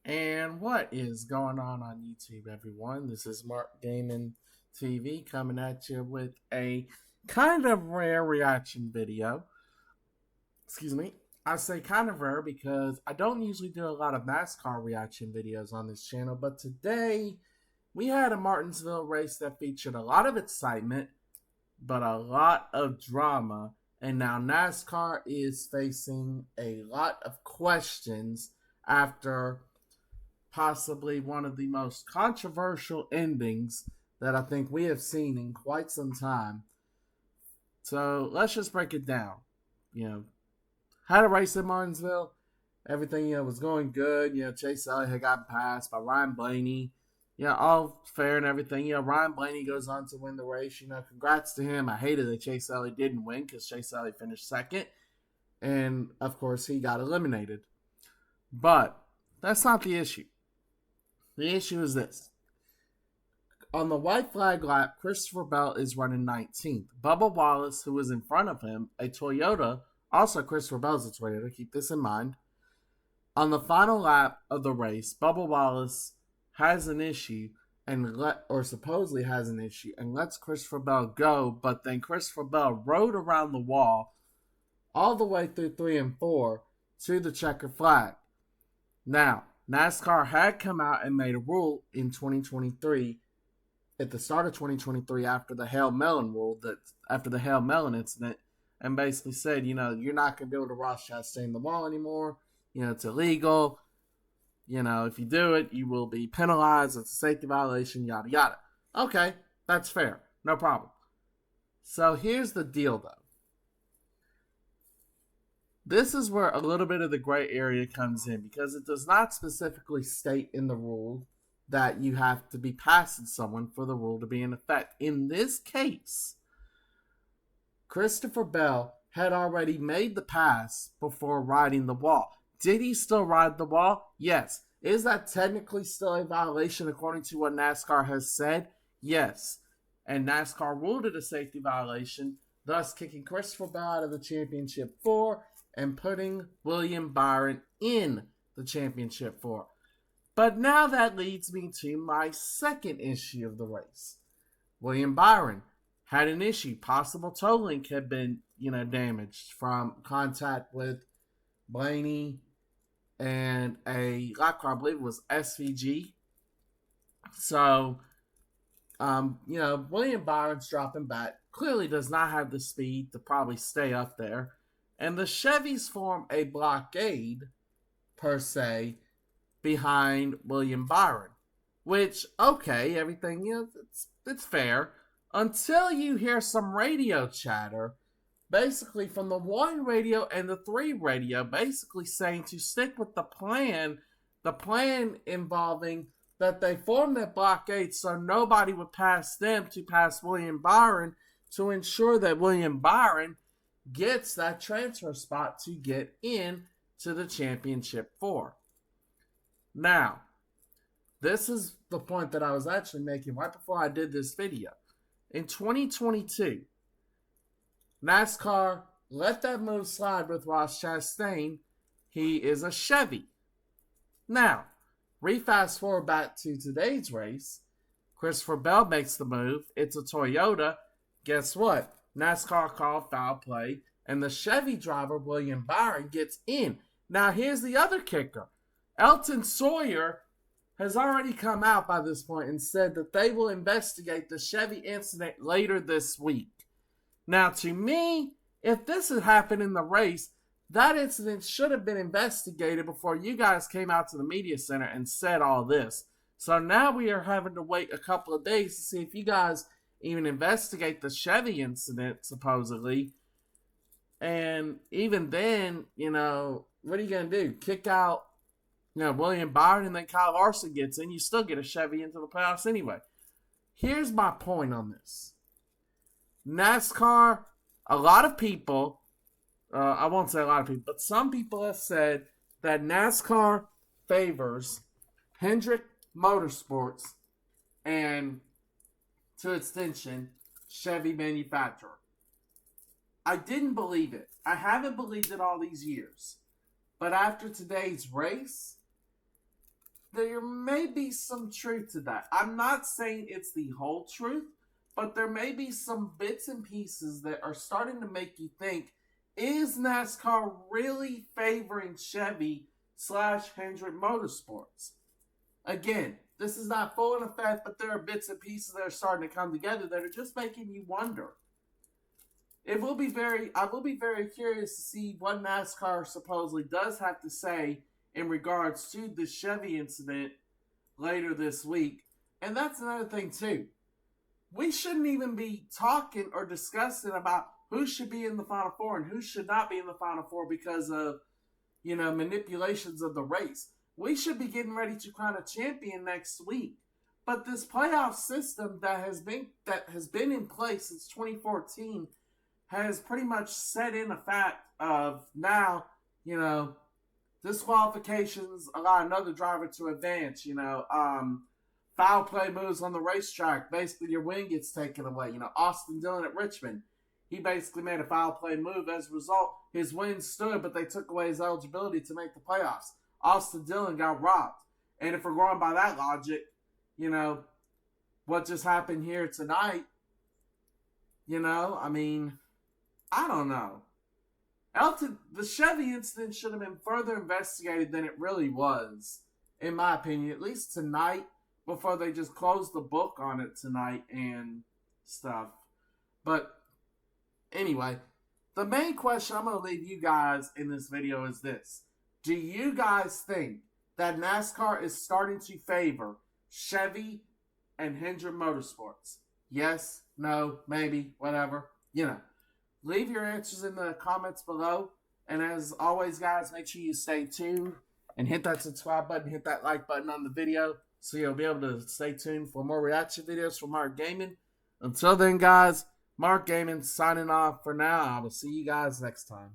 And what is going on YouTube, everyone? This is Mark Gaming TV coming at you with a kind of rare reaction video. Excuse me. I say kind of rare because I don't usually do a lot of NASCAR reaction videos on this channel, but today we had a Martinsville race that featured a lot of excitement, but a lot of drama. And now NASCAR is facing a lot of questions after possibly one of the most controversial endings that I think we have seen in quite some time. So let's just break it down. Had a race in Martinsville. Everything, was going good. Chase Elliott had gotten passed by Ryan Blaney. All fair and everything. Ryan Blaney goes on to win the race. Congrats to him. I hated that Chase Elliott didn't win because Chase Elliott finished second. And, of course, he got eliminated. But that's not the issue. The issue is this. On the white flag lap, Christopher Bell is running 19th. Bubba Wallace, who was in front of him, a Toyota, also Christopher Bell's a Toyota, keep this in mind. On the final lap of the race, Bubba Wallace has an issue or supposedly has an issue and lets Christopher Bell go, but then Christopher Bell rode around the wall all the way through 3 and 4 to the checkered flag. Now, NASCAR had come out and made a rule in 2023, at the start of 2023, after the Hail Melon rule, after the Hail Melon incident, and basically said, you're not going to be able to Ross Chastain the wall anymore. It's illegal. If you do it, you will be penalized. It's a safety violation, yada, yada. Okay, that's fair. No problem. So here's the deal, though. This is where a little bit of the gray area comes in because it does not specifically state in the rule that you have to be passing someone for the rule to be in effect. In this case, Christopher Bell had already made the pass before riding the wall. Did he still ride the wall? Yes. Is that technically still a violation according to what NASCAR has said? Yes. And NASCAR ruled it a safety violation, thus kicking Christopher Bell out of the championship 4 and putting William Byron in the championship 4. But now that leads me to my second issue of the race. William Byron had an issue. Possible toe link had been, damaged from contact with Blaney and a lap car, I believe it was SVG. So, William Byron's dropping back. Clearly does not have the speed to probably stay up there. And the Chevys form a blockade, per se, behind William Byron. Which, okay, everything, it's fair. Until you hear some radio chatter, basically from the 1 radio and the 3 radio, basically saying to stick with the plan involving that they formed that blockade so nobody would pass them to pass William Byron to ensure that William Byron gets that transfer spot to get in to the championship 4. Now, this is the point that I was actually making right before I did this video. In 2022, NASCAR let that move slide with Ross Chastain. He is a Chevy. Now, fast forward back to today's race. Christopher Bell makes the move. It's a Toyota. Guess what? NASCAR called foul play, and the Chevy driver, William Byron, gets in. Now, here's the other kicker. Elton Sawyer has already come out by this point and said that they will investigate the Chevy incident later this week. Now, to me, if this had happened in the race, that incident should have been investigated before you guys came out to the media center and said all this. So now we are having to wait a couple of days to see if you guys even investigate the Chevy incident, supposedly. And even then, what are you going to do? Kick out, William Byron, and then Kyle Larson gets in. You still get a Chevy into the playoffs anyway. Here's my point on this. NASCAR, a lot of people, I won't say a lot of people, but some people have said that NASCAR favors Hendrick Motorsports and, to extension, Chevy manufacturer. I didn't believe it. I haven't believed it all these years. But after today's race, there may be some truth to that. I'm not saying it's the whole truth, but there may be some bits and pieces that are starting to make you think, is NASCAR really favoring Chevy slash Hendrick Motorsports? Again, this is not full in effect, but there are bits and pieces that are starting to come together that are just making you wonder. I will be very curious to see what NASCAR supposedly does have to say in regards to the Chevy incident later this week. And that's another thing too. We shouldn't even be talking or discussing about who should be in the Final Four and who should not be in the Final Four because of, manipulations of the race. We should be getting ready to crown a champion next week. But this playoff system that has been in place since 2014 has pretty much set in a fact of now, disqualifications allow another driver to advance, foul play moves on the racetrack. Basically, your win gets taken away. Austin Dillon at Richmond, he basically made a foul play move. As a result, his win stood, but they took away his eligibility to make the playoffs. Austin Dillon got robbed. And if we're going by that logic, what just happened here tonight, I don't know. The Chevy incident should have been further investigated than it really was, in my opinion, at least tonight, before they just closed the book on it tonight and stuff. But anyway, the main question I'm going to leave you guys in this video is this. Do you guys think that NASCAR is starting to favor Chevy and Hendrick Motorsports? Yes, no, maybe, whatever. Leave your answers in the comments below. And as always, guys, make sure you stay tuned and hit that subscribe button, hit that like button on the video so you'll be able to stay tuned for more reaction videos from Mark Gaming. Until then, guys, Mark Gaming signing off for now. I will see you guys next time.